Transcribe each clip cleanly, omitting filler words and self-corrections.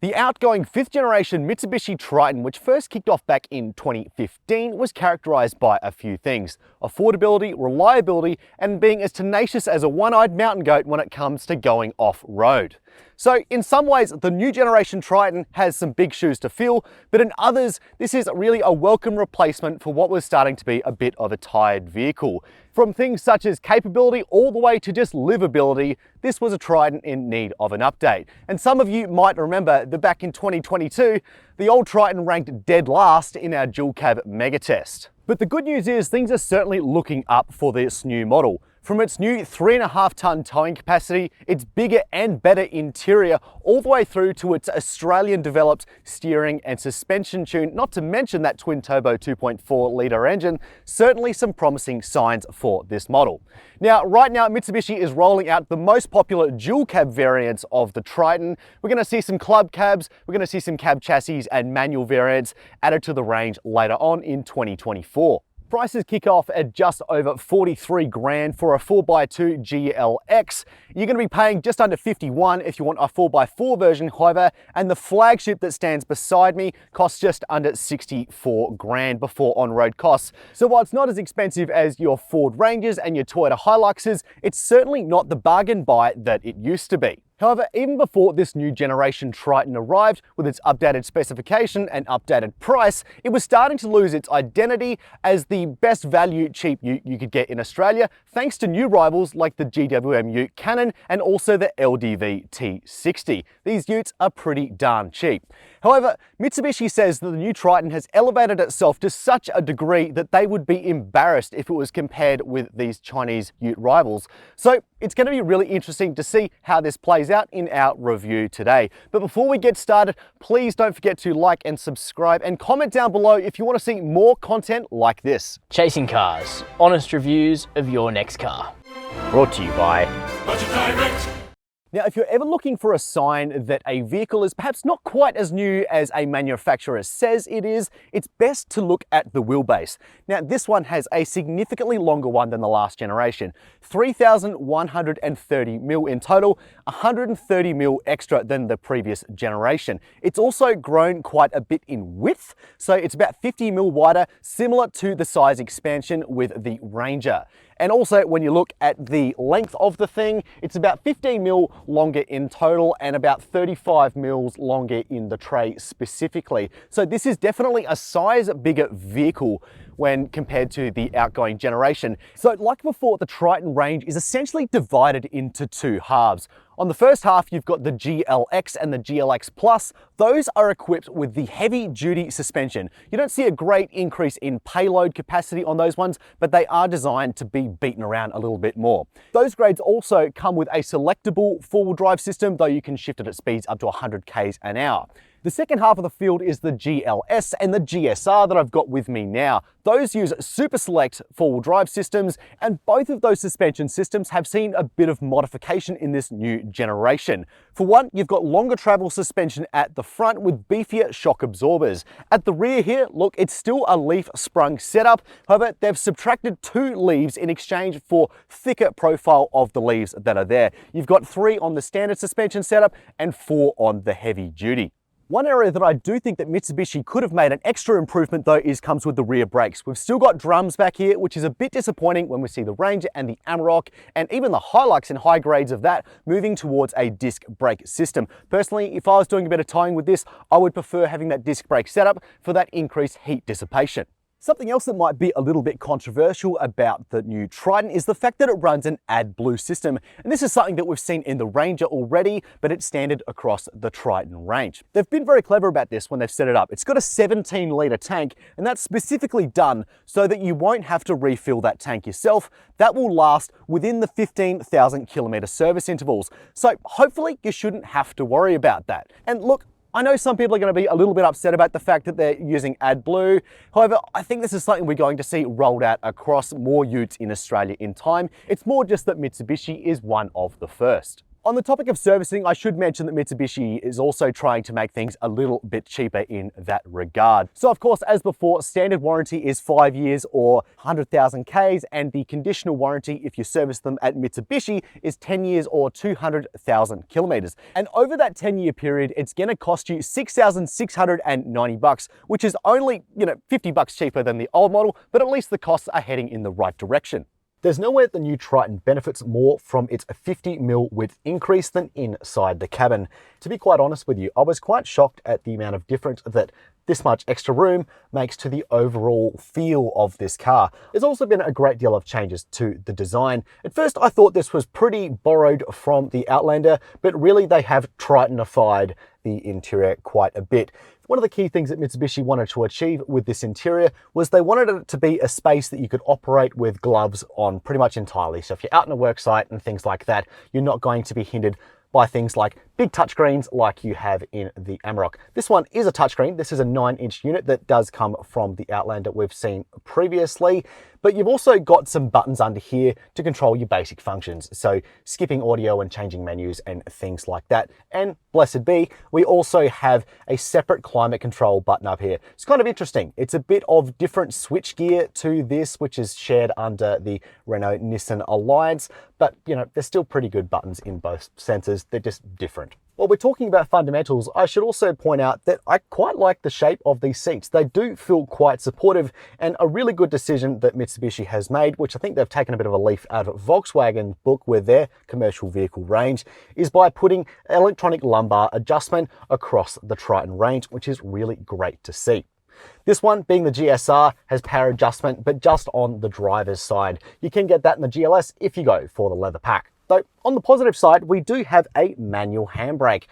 The outgoing 5th generation Mitsubishi Triton, which first kicked off back in 2015, was characterized by a few things: affordability, reliability, and being as tenacious as a one-eyed mountain goat when it comes to going off-road. So in some ways, the new generation Triton has some big shoes to fill, but in others, this is really a welcome replacement for what was starting to be a bit of a tired vehicle. From things such as capability all the way to just livability, this was a Triton in need of an update. And some of you might remember that back in 2022, the old Triton ranked dead last in our dual cab mega test. But the good news is things are certainly looking up for this new model. From its new 3.5-ton towing capacity, its bigger and better interior, all the way through to its Australian-developed steering and suspension tune, not to mention that twin-turbo 2.4-litre engine, certainly some promising signs for this model. Now, right now, Mitsubishi is rolling out the most popular dual-cab variants of the Triton. We're going to see some club cabs, we're going to see some cab chassis and manual variants added to the range later on in 2024. Prices kick off at just over 43 grand for a 4x2 GLX. You're going to be paying just under 51 if you want a 4x4 version, however, and the flagship that stands beside me costs just under 64 grand before on-road costs. So while it's not as expensive as your Ford Rangers and your Toyota Hiluxes, it's certainly not the bargain buy that it used to be. However, even before this new generation Triton arrived with its updated specification and updated price, it was starting to lose its identity as the best value cheap ute you could get in Australia, thanks to new rivals like the GWM Ute Cannon and also the LDV T60. These utes are pretty darn cheap. However, Mitsubishi says that the new Triton has elevated itself to such a degree that they would be embarrassed if it was compared with these Chinese ute rivals. So it's going to be really interesting to see how this plays out in our review today. But before we get started, please don't forget to like and subscribe and comment down below if you want to see more content like this. Chasing cars, honest reviews of your next car. Brought to you by Budget Direct. Now, if you're ever looking for a sign that a vehicle is perhaps not quite as new as a manufacturer says it is, it's best to look at the wheelbase. Now, this one has a significantly longer one than the last generation. 3,130 mil in total, 130 mil extra than the previous generation. It's also grown quite a bit in width, so it's about 50 mil wider, similar to the size expansion with the Ranger. And also, when you look at the length of the thing, it's about 15 mil longer in total and about 35 mils longer in the tray specifically. So this is definitely a size bigger vehicle when compared to the outgoing generation. So like before, the Triton range is essentially divided into two halves. On the first half, you've got the GLX and the GLX Plus. Those are equipped with the heavy-duty suspension. You don't see a great increase in payload capacity on those ones, but they are designed to be beaten around a little bit more. Those grades also come with a selectable four-wheel drive system, though you can shift it at speeds up to 100 k's an hour. The second half of the field is the GLS and the GSR that I've got with me now. Those use super select four-wheel drive systems, and both of those suspension systems have seen a bit of modification in this new generation. For one, you've got longer travel suspension at the front with beefier shock absorbers. At the rear here, look, it's still a leaf sprung setup. However, they've subtracted 2 leaves in exchange for thicker profile of the leaves that are there. You've got 3 on the standard suspension setup and 4 on the heavy duty. One area that I do think that Mitsubishi could have made an extra improvement though comes with the rear brakes. We've still got drums back here, which is a bit disappointing when we see the Ranger and the Amarok and even the Hilux and high grades of that moving towards a disc brake system. Personally, if I was doing a bit of towing with this, I would prefer having that disc brake setup for that increased heat dissipation. Something else that might be a little bit controversial about the new Triton is the fact that it runs an AdBlue system. And this is something that we've seen in the Ranger already, but it's standard across the Triton range. They've been very clever about this when they've set it up. It's got a 17-litre tank, and that's specifically done so that you won't have to refill that tank yourself. That will last within the 15,000 kilometre service intervals. So hopefully you shouldn't have to worry about that. And look, I know some people are going to be a little bit upset about the fact that they're using AdBlue. However, I think this is something we're going to see rolled out across more utes in Australia in time. It's more just that Mitsubishi is one of the first. On the topic of servicing, I should mention that Mitsubishi is also trying to make things a little bit cheaper in that regard. So of course, as before, standard warranty is 5 years or 100,000 Ks, and the conditional warranty, if you service them at Mitsubishi, is 10 years or 200,000 kilometers. And over that 10-year period, it's gonna cost you $6,690, which is only, $50 cheaper than the old model, but at least the costs are heading in the right direction. There's nowhere the new Triton benefits more from its 50mm width increase than inside the cabin. To be quite honest with you, I was quite shocked at the amount of difference that this much extra room makes to the overall feel of this car. There's also been a great deal of changes to the design. At first, I thought this was pretty borrowed from the Outlander, but really they have Tritonified the interior quite a bit. One of the key things that Mitsubishi wanted to achieve with this interior was they wanted it to be a space that you could operate with gloves on pretty much entirely. So if you're out on a work site and things like that, you're not going to be hindered by things like big touchscreens like you have in the Amarok. This one is a touchscreen. This is a 9-inch unit that does come from the Outlander we've seen previously, but you've also got some buttons under here to control your basic functions. So skipping audio and changing menus and things like that. And blessed be, we also have a separate climate control button up here. It's kind of interesting. It's a bit of different switch gear to this, which is shared under the Renault-Nissan Alliance, but they're still pretty good buttons in both senses. They're just different. While we're talking about fundamentals, I should also point out that I quite like the shape of these seats. They do feel quite supportive, and a really good decision that Mitsubishi has made, which I think they've taken a bit of a leaf out of Volkswagen's book with their commercial vehicle range, is by putting electronic lumbar adjustment across the Triton range, which is really great to see. This one, being the GSR, has power adjustment, but just on the driver's side. You can get that in the GLS if you go for the leather pack. Though on the positive side, we do have a manual handbrake.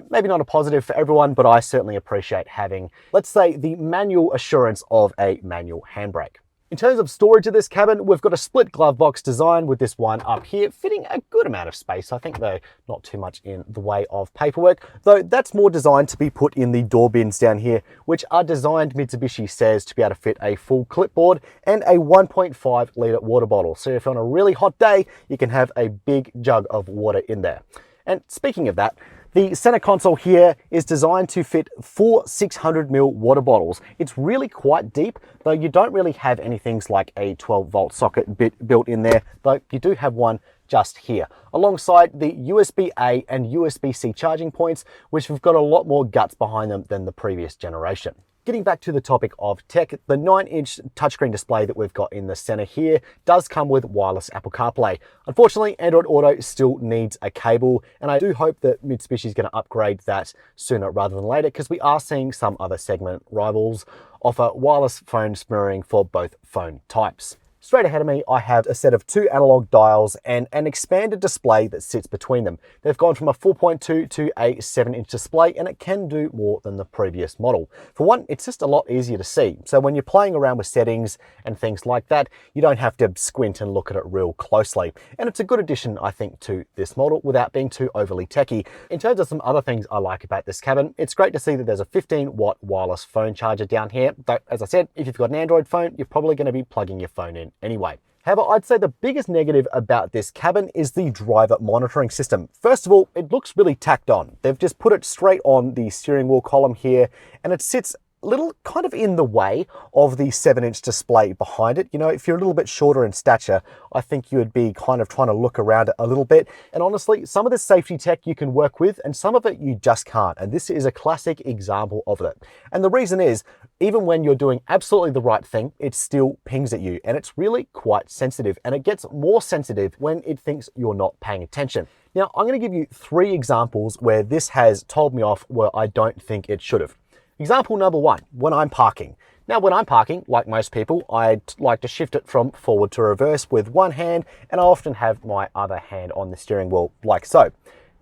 Maybe not a positive for everyone, but I certainly appreciate having, let's say, the manual assurance of a manual handbrake. In terms of storage of this cabin, we've got a split glove box design with this one up here, fitting a good amount of space. I think though, not too much in the way of paperwork, though that's more designed to be put in the door bins down here, which are designed, Mitsubishi says, to be able to fit a full clipboard and a 1.5 litre water bottle. So if you're on a really hot day, you can have a big jug of water in there. And speaking of that, the center console here is designed to fit 4 600ml water bottles. It's really quite deep, though you don't really have anything like a 12-volt socket built in there, though you do have one just here, alongside the USB-A and USB-C charging points, which have got a lot more guts behind them than the previous generation. Getting back to the topic of tech, the 9-inch touchscreen display that we've got in the center here does come with wireless Apple CarPlay. Unfortunately, Android Auto still needs a cable, and I do hope that Mitsubishi is going to upgrade that sooner rather than later, because we are seeing some other segment rivals offer wireless phone mirroring for both phone types. Straight ahead of me, I have a set of 2 analog dials and an expanded display that sits between them. They've gone from a 4.2 to a 7-inch display, and it can do more than the previous model. For one, it's just a lot easier to see. So when you're playing around with settings and things like that, you don't have to squint and look at it real closely. And it's a good addition, I think, to this model without being too overly techy. In terms of some other things I like about this cabin, it's great to see that there's a 15-watt wireless phone charger down here. Though, as I said, if you've got an Android phone, you're probably going to be plugging your phone in anyway. However, I'd say the biggest negative about this cabin is the driver monitoring system. First of all, it looks really tacked on. They've just put it straight on the steering wheel column here, and it sits a little kind of in the way of the 7-inch display behind it. If you're a little bit shorter in stature, I think you would be kind of trying to look around it a little bit. And honestly, some of the safety tech you can work with, and some of it you just can't. And this is a classic example of it. And the reason is, even when you're doing absolutely the right thing, it still pings at you. And it's really quite sensitive. And it gets more sensitive when it thinks you're not paying attention. Now, I'm going to give you 3 examples where this has told me off where I don't think it should have. Example number 1, when I'm parking. Now, when I'm parking, like most people, I like to shift it from forward to reverse with one hand, and I often have my other hand on the steering wheel like so.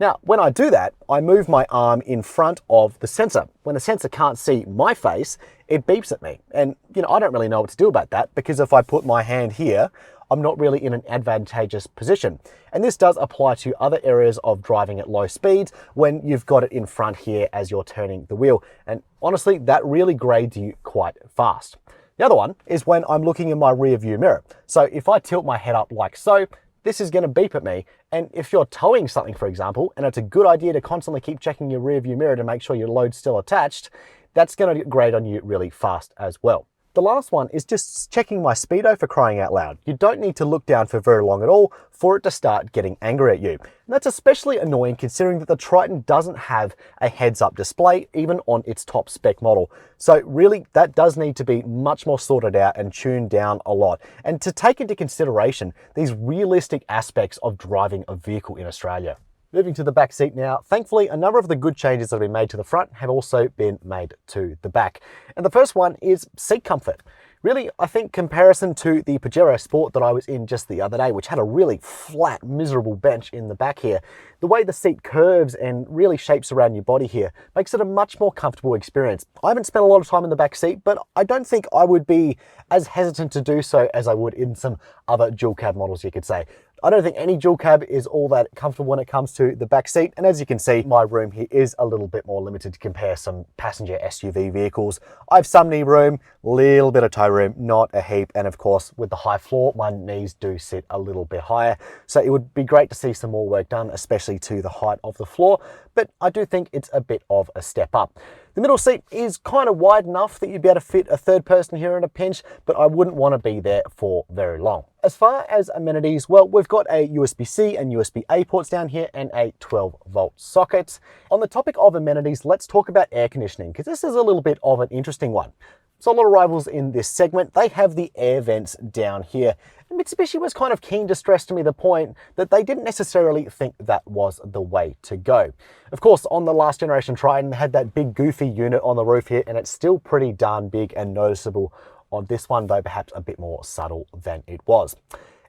Now, when I do that, I move my arm in front of the sensor. When the sensor can't see my face, it beeps at me. And, I don't really know what to do about that, because if I put my hand here, I'm not really in an advantageous position. And this does apply to other areas of driving at low speeds when you've got it in front here as you're turning the wheel. And honestly, that really grades you quite fast. The other one is when I'm looking in my rear view mirror. So if I tilt my head up like so, this is going to beep at me. And if you're towing something, for example, and it's a good idea to constantly keep checking your rear view mirror to make sure your load's still attached, that's going to grate on you really fast as well. The last one is just checking my speedo, for crying out loud. You don't need to look down for very long at all for it to start getting angry at you. And that's especially annoying considering that the Triton doesn't have a heads-up display even on its top spec model. So really, that does need to be much more sorted out and tuned down a lot. And to take into consideration these realistic aspects of driving a vehicle in Australia. Moving to the back seat now, thankfully a number of the good changes that have been made to the front have also been made to the back. And the first one is seat comfort. Really, I think comparison to the Pajero Sport that I was in just the other day, which had a really flat, miserable bench in the back here, the way the seat curves and really shapes around your body here makes it a much more comfortable experience. I haven't spent a lot of time in the back seat, but I don't think I would be as hesitant to do so as I would in some other dual cab models, you could say. I don't think any dual cab is all that comfortable when it comes to the back seat. And as you can see, my room here is a little bit more limited to compare some passenger SUV vehicles. I have some knee room, little bit of toe room, not a heap. And of course, with the high floor, my knees do sit a little bit higher. So it would be great to see some more work done, especially to the height of the floor. But I do think it's a bit of a step up. The middle seat is kind of wide enough that you'd be able to fit a third person here in a pinch, but I wouldn't want to be there for very long. As far as amenities, well, we've got a USB-C and USB-A ports down here and a 12-volt socket. On the topic of amenities, let's talk about air conditioning, because this is a little bit of an interesting one. So a lot of rivals in this segment, they have the air vents down here. And Mitsubishi was kind of keen to stress to me the point that they didn't necessarily think that was the way to go. Of course, on the last generation Triton, they had that big goofy unit on the roof here, and it's still pretty darn big and noticeable on this one, though perhaps a bit more subtle than it was.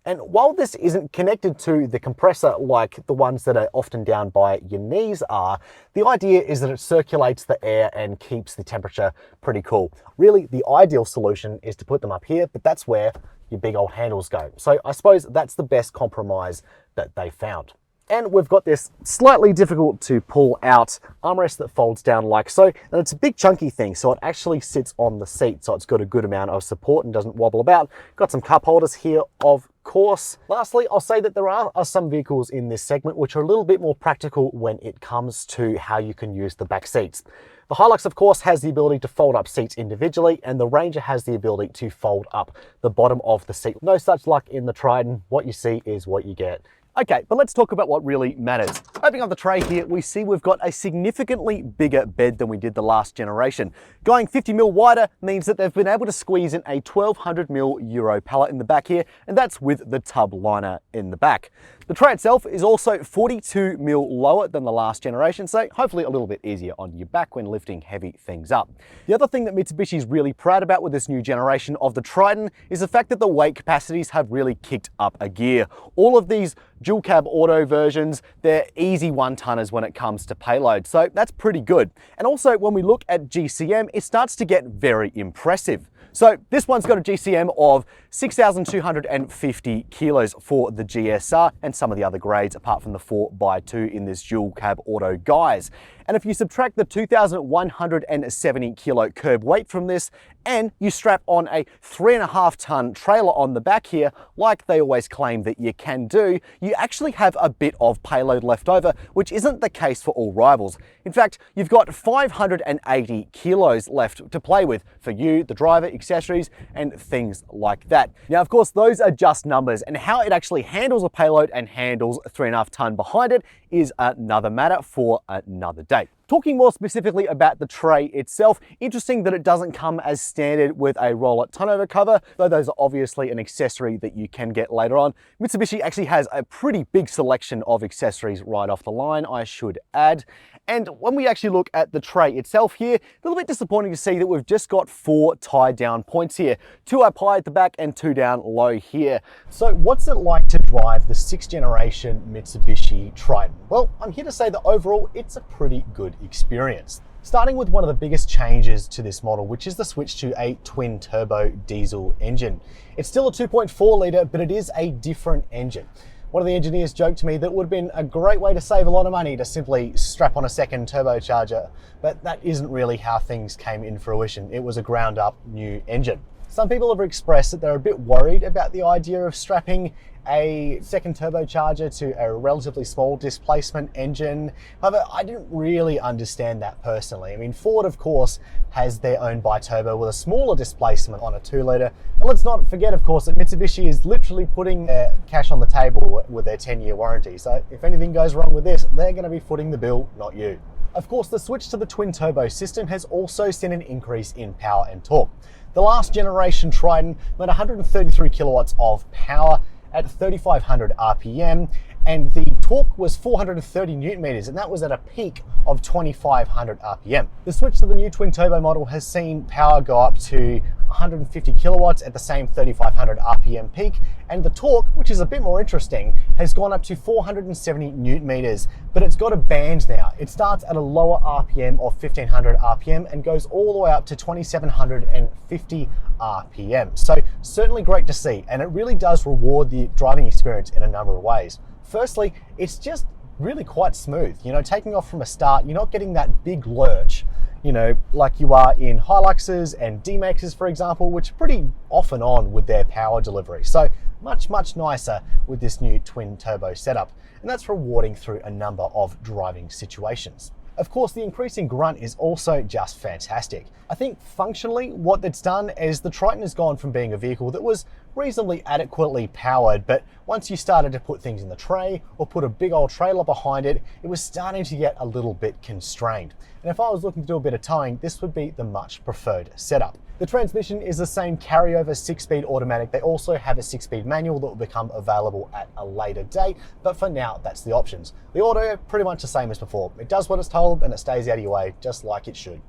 And while this isn't connected to the compressor like the ones that are often down by your knees are, the idea is that it circulates the air and keeps the temperature pretty cool. Really, the ideal solution is to put them up here, but that's where your big old handles go. So I suppose that's the best compromise that they found. And we've got this slightly difficult to pull out armrest that folds down like so. And it's a big chunky thing, so it actually sits on the seat, so it's got a good amount of support and doesn't wobble about. Got some cup holders here, of course. Lastly, I'll say that there are some vehicles in this segment which are a little bit more practical when it comes to how you can use the back seats. The Hilux, of course, has the ability to fold up seats individually, and the Ranger has the ability to fold up the bottom of the seat. No such luck in the Triton. What you see is what you get. Okay, but let's talk about what really matters. Opening up the tray here, we see we've got a significantly bigger bed than we did the last generation. Going 50mm wider means that they've been able to squeeze in a 1200mm Euro pallet in the back here, and that's with the tub liner in the back. The tray itself is also 42mm lower than the last generation, so hopefully a little bit easier on your back when lifting heavy things up. The other thing that Mitsubishi is really proud about with this new generation of the Triton is the fact that the weight capacities have really kicked up a gear. All of these dual cab auto versions, they're easy one-tonners when it comes to payload, so that's pretty good. And also when we look at GCM, it starts to get very impressive. So this one's got a GCM of 6,250 kilos for the GSR and some of the other grades apart from the 4x2 in this dual cab auto guise. And if you subtract the 2,170 kilo curb weight from this and you strap on a 3.5 ton trailer on the back here, like they always claim that you can do, you actually have a bit of payload left over, which isn't the case for all rivals. In fact, you've got 580 kilos left to play with for you, the driver, accessories, and things like that. Now, of course, those are just numbers, and how it actually handles a payload and handles a 3.5 ton behind it is another matter for another day. Talking more specifically about the tray itself, interesting that it doesn't come as standard with a roll-up tonneau cover, though those are obviously an accessory that you can get later on. Mitsubishi actually has a pretty big selection of accessories right off the line, I should add. And when we actually look at the tray itself here, a little bit disappointing to see that we've just got 4 tie down points here. 2 up high at the back and 2 down low here. So what's it like to drive the 6th generation Mitsubishi Triton? Well, I'm here to say that overall, it's a pretty good experience. Starting with one of the biggest changes to this model, which is the switch to a twin turbo diesel engine. It's still a 2.4 litre, but it is a different engine. One of the engineers joked to me that it would have been a great way to save a lot of money to simply strap on a second turbocharger, but that isn't really how things came in fruition. It was a ground up new engine. Some people have expressed that they're a bit worried about the idea of strapping a second turbocharger to a relatively small displacement engine. However, I didn't really understand that personally. I mean, Ford, of course, has their own biturbo with a smaller displacement on a 2-litre. And let's not forget, of course, that Mitsubishi is literally putting cash on the table with their 10-year warranty. So if anything goes wrong with this, they're going to be footing the bill, not you. Of course, the switch to the twin-turbo system has also seen an increase in power and torque. The last generation Triton made 133 kilowatts of power at 3,500 RPM, and the torque was 430 Newton meters, and that was at a peak of 2,500 RPM. The switch to the new twin turbo model has seen power go up to 150 kilowatts at the same 3,500 RPM peak, and the torque, which is a bit more interesting, has gone up to 470 Newton meters, but it's got a band now. It starts at a lower RPM of 1,500 RPM and goes all the way up to 2,750 RPM. So certainly great to see, and it really does reward the driving experience in a number of ways. Firstly, it's just really quite smooth. You know, taking off from a start, you're not getting that big lurch, you know, like you are in Hiluxes and D-Maxes, for example, which are pretty off and on with their power delivery. So much nicer with this new twin turbo setup. And that's rewarding through a number of driving situations. Of course, the increasing grunt is also just fantastic. I think functionally what it's done is the Triton has gone from being a vehicle that was reasonably adequately powered, but once you started to put things in the tray or put a big old trailer behind it, it was starting to get a little bit constrained. And if I was looking to do a bit of towing, this would be the much preferred setup. The transmission is the same carryover 6-speed automatic. They also have a 6-speed manual that will become available at a later date, but for now, that's the options. The auto, pretty much the same as before. It does what it's told and it stays out of your way, just like it should.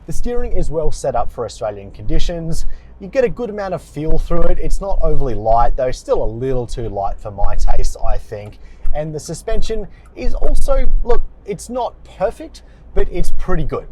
The steering is well set up for Australian conditions. You get a good amount of feel through it. It's not overly light, though still a little too light for my taste, I think. And the suspension is also, look, it's not perfect, but it's pretty good.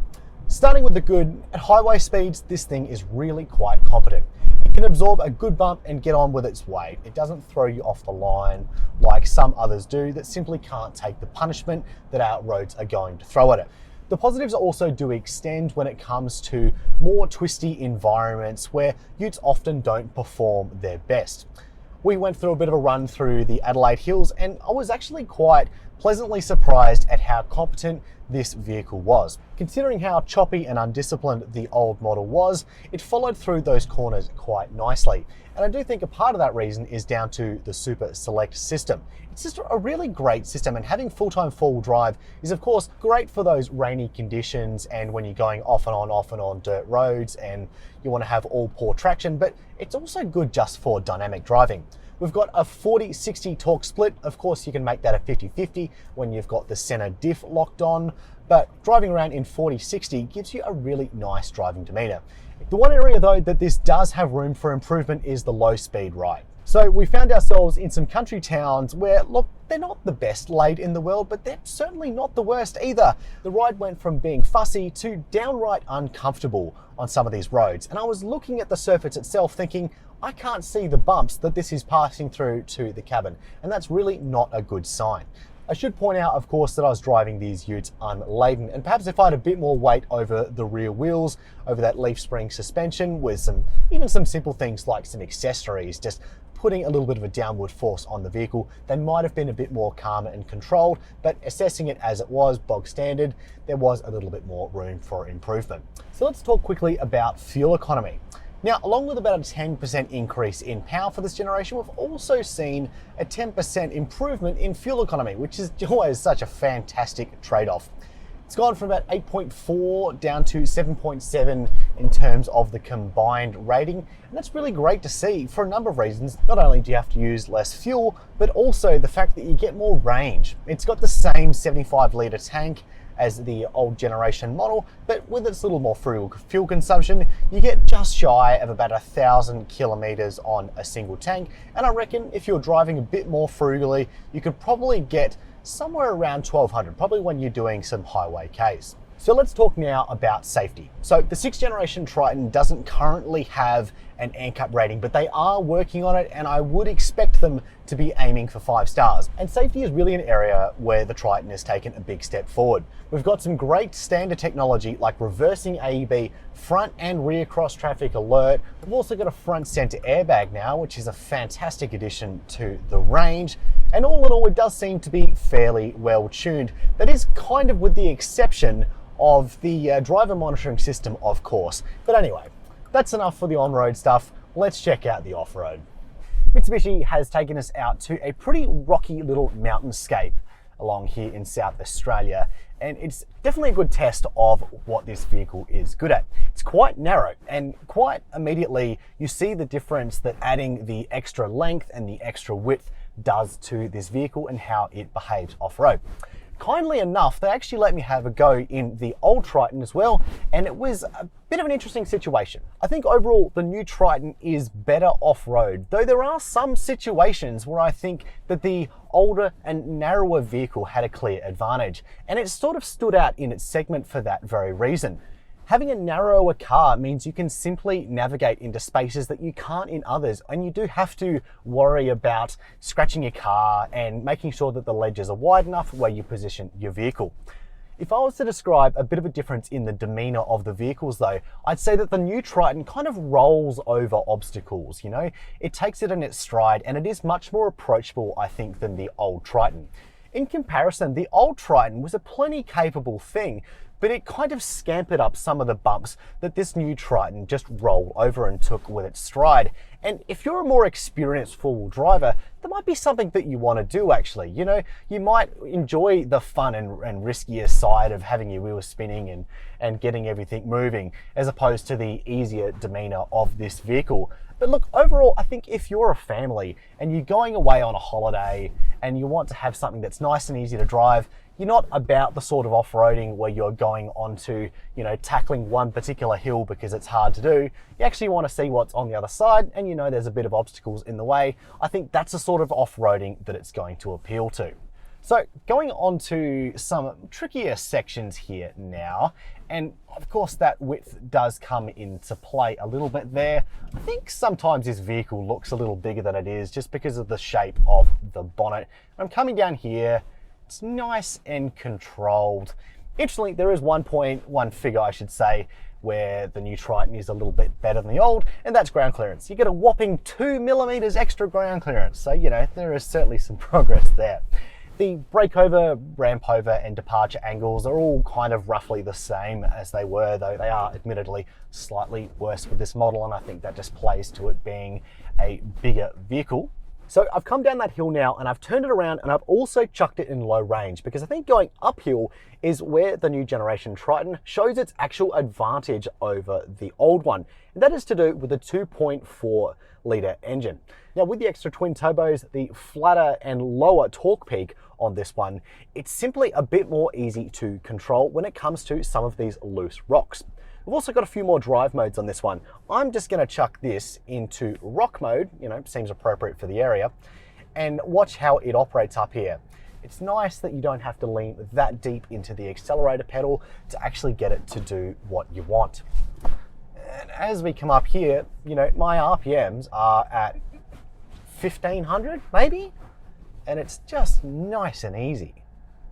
Starting with the good, at highway speeds, this thing is really quite competent. It can absorb a good bump and get on with its weight. It doesn't throw you off the line like some others do that simply can't take the punishment that our roads are going to throw at it. The positives also do extend when it comes to more twisty environments where utes often don't perform their best. We went through a bit of a run through the Adelaide Hills, and I was actually quite pleasantly surprised at how competent this vehicle was. Considering how choppy and undisciplined the old model was, it followed through those corners quite nicely. And I do think a part of that reason is down to the Super Select system. It's just a really great system, and having full-time four-wheel drive is of course great for those rainy conditions and when you're going off and on dirt roads and you want to have all poor traction, but it's also good just for dynamic driving. We've got a 40-60 torque split. Of course, you can make that a 50-50 when you've got the center diff locked on, but driving around in 40-60 gives you a really nice driving demeanor. The one area though that this does have room for improvement is the low speed ride. So we found ourselves in some country towns where, look, they're not the best laid in the world, but they're certainly not the worst either. The ride went from being fussy to downright uncomfortable on some of these roads. And I was looking at the surface itself thinking, I can't see the bumps that this is passing through to the cabin. And that's really not a good sign. I should point out, of course, that I was driving these utes unladen, and perhaps if I had a bit more weight over the rear wheels, over that leaf spring suspension, with even some simple things like some accessories, just putting a little bit of a downward force on the vehicle, they might have been a bit more calm and controlled, but assessing it as it was, bog standard, there was a little bit more room for improvement. So let's talk quickly about fuel economy. Now, along with about a 10% increase in power for this generation, we've also seen a 10% improvement in fuel economy, which is always such a fantastic trade-off. It's gone from about 8.4 down to 7.7 in terms of the combined rating, and that's really great to see for a number of reasons. Not only do you have to use less fuel, but also the fact that you get more range. It's got the same 75-litre tank as the old generation model, but with its little more frugal fuel consumption, you get just shy of about 1,000 kilometers on a single tank. And I reckon if you're driving a bit more frugally, you could probably get somewhere around 1,200, probably when you're doing some highway Ks. So let's talk now about safety. So the 6th generation Triton doesn't currently have an ANCAP rating, but they are working on it, and I would expect them to be aiming for 5 stars. And safety is really an area where the Triton has taken a big step forward. We've got some great standard technology like reversing AEB, front and rear cross traffic alert. We've also got a front center airbag now, which is a fantastic addition to the range. And all in all, it does seem to be fairly well tuned. That is kind of with the exception of the driver monitoring system, of course. But anyway, that's enough for the on-road stuff. Let's check out the off-road. Mitsubishi has taken us out to a pretty rocky little mountainscape along here in South Australia, and it's definitely a good test of what this vehicle is good at. It's quite narrow, and quite immediately you see the difference that adding the extra length and the extra width does to this vehicle and how it behaves off-road. Kindly enough, they actually let me have a go in the old Triton as well, and it was a bit of an interesting situation. I think overall the new Triton is better off-road, though there are some situations where I think that the older and narrower vehicle had a clear advantage, and it sort of stood out in its segment for that very reason. Having a narrower car means you can simply navigate into spaces that you can't in others, and you do have to worry about scratching your car and making sure that the ledges are wide enough where you position your vehicle. If I was to describe a bit of a difference in the demeanor of the vehicles though, I'd say that the new Triton kind of rolls over obstacles, you know? It takes it in its stride, and it is much more approachable, I think, than the old Triton. In comparison, the old Triton was a plenty capable thing, but it kind of scampered up some of the bumps that this new Triton just rolled over and took with its stride. And if you're a more experienced four-wheel driver, that might be something that you want to do actually. You know, you might enjoy the fun and riskier side of having your wheels spinning and getting everything moving, as opposed to the easier demeanor of this vehicle. But look, overall, I think if you're a family and you're going away on a holiday and you want to have something that's nice and easy to drive, you're not about the sort of off-roading where you're going onto, you know, tackling one particular hill because it's hard to do. You actually want to see what's on the other side, and you know there's a bit of obstacles in the way. I think that's the sort of off-roading that it's going to appeal to. So going on to some trickier sections here now, and of course that width does come into play a little bit there. I think sometimes this vehicle looks a little bigger than it is just because of the shape of the bonnet. I'm coming down here. It's nice and controlled. Interestingly, there is one figure, I should say, where the new Triton is a little bit better than the old, and that's ground clearance. You get a whopping 2 millimeters extra ground clearance. So, you know, there is certainly some progress there. The brake over, ramp over, and departure angles are all kind of roughly the same as they were, though they are admittedly slightly worse with this model, and I think that just plays to it being a bigger vehicle. So I've come down that hill now and I've turned it around, and I've also chucked it in low range because I think going uphill is where the new generation Triton shows its actual advantage over the old one. And that is to do with the 2.4 litre engine. Now with the extra twin turbos, the flatter and lower torque peak on this one, it's simply a bit more easy to control when it comes to some of these loose rocks. We've also got a few more drive modes on this one. I'm just going to chuck this into rock mode, you know, seems appropriate for the area, and watch how it operates up here. It's nice that you don't have to lean that deep into the accelerator pedal to actually get it to do what you want. And as we come up here, you know, my RPMs are at 1500 maybe, and it's just nice and easy.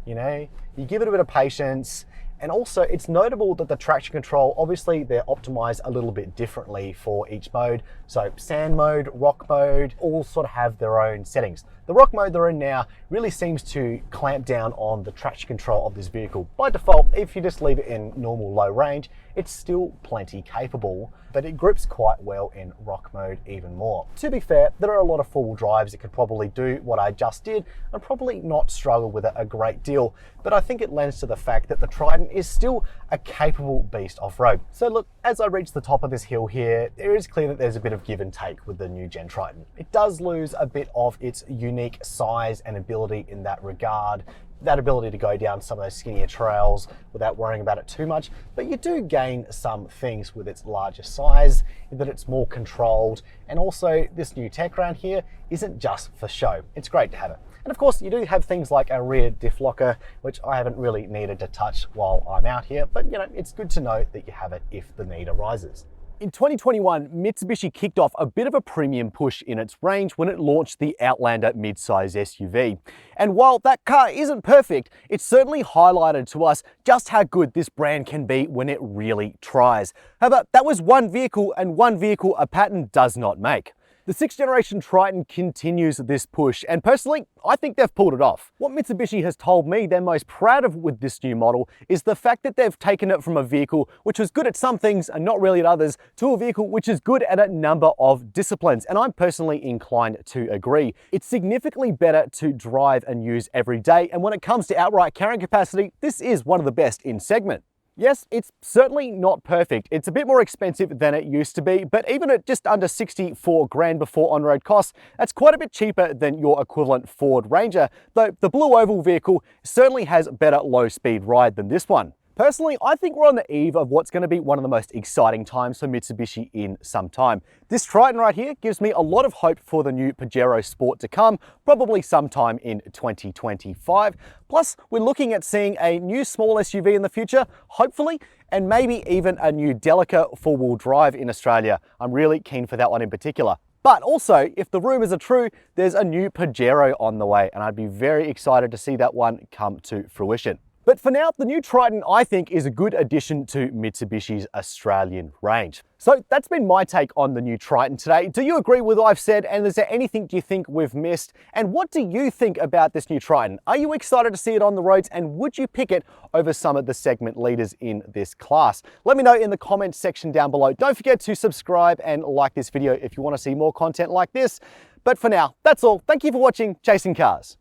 You know, you give it a bit of patience. And also it's notable that the traction control, obviously they're optimized a little bit differently for each mode. So sand mode, rock mode, all sort of have their own settings. The rock mode they're in now really seems to clamp down on the traction control of this vehicle. By default, if you just leave it in normal low range, it's still plenty capable, but it grips quite well in rock mode even more. To be fair, there are a lot of four-wheel drives that could probably do what I just did and probably not struggle with it a great deal, but I think it lends to the fact that the Triton is still a capable beast off-road. So look, as I reach the top of this hill here, it is clear that there's a bit of give and take with the new Gen Triton. It does lose a bit of its unique size and ability in that regard, that ability to go down some of those skinnier trails without worrying about it too much, but you do gain some things with its larger size, in that it's more controlled, and also this new tech around here isn't just for show. It's great to have it. And of course, you do have things like a rear diff locker, which I haven't really needed to touch while I'm out here, but you know, it's good to know that you have it if the need arises. In 2021, Mitsubishi kicked off a bit of a premium push in its range when it launched the Outlander midsize SUV. And while that car isn't perfect, it certainly highlighted to us just how good this brand can be when it really tries. However, that was one vehicle, and one vehicle a pattern does not make. The 6th generation Triton continues this push, and personally, I think they've pulled it off. What Mitsubishi has told me they're most proud of with this new model is the fact that they've taken it from a vehicle which was good at some things and not really at others, to a vehicle which is good at a number of disciplines, and I'm personally inclined to agree. It's significantly better to drive and use every day, and when it comes to outright carrying capacity, this is one of the best in segment. Yes, it's certainly not perfect. It's a bit more expensive than it used to be, but even at just under 64 grand before on-road costs, that's quite a bit cheaper than your equivalent Ford Ranger, though the blue oval vehicle certainly has better low-speed ride than this one. Personally, I think we're on the eve of what's going to be one of the most exciting times for Mitsubishi in some time. This Triton right here gives me a lot of hope for the new Pajero Sport to come, probably sometime in 2025. Plus, we're looking at seeing a new small SUV in the future, hopefully, and maybe even a new Delica four-wheel drive in Australia. I'm really keen for that one in particular. But also, if the rumors are true, there's a new Pajero on the way, and I'd be very excited to see that one come to fruition. But for now, the new Triton, I think, is a good addition to Mitsubishi's Australian range. So that's been my take on the new Triton today. Do you agree with what I've said? And is there anything you think we've missed? And what do you think about this new Triton? Are you excited to see it on the roads? And would you pick it over some of the segment leaders in this class? Let me know in the comments section down below. Don't forget to subscribe and like this video if you want to see more content like this. But for now, that's all. Thank you for watching Chasing Cars.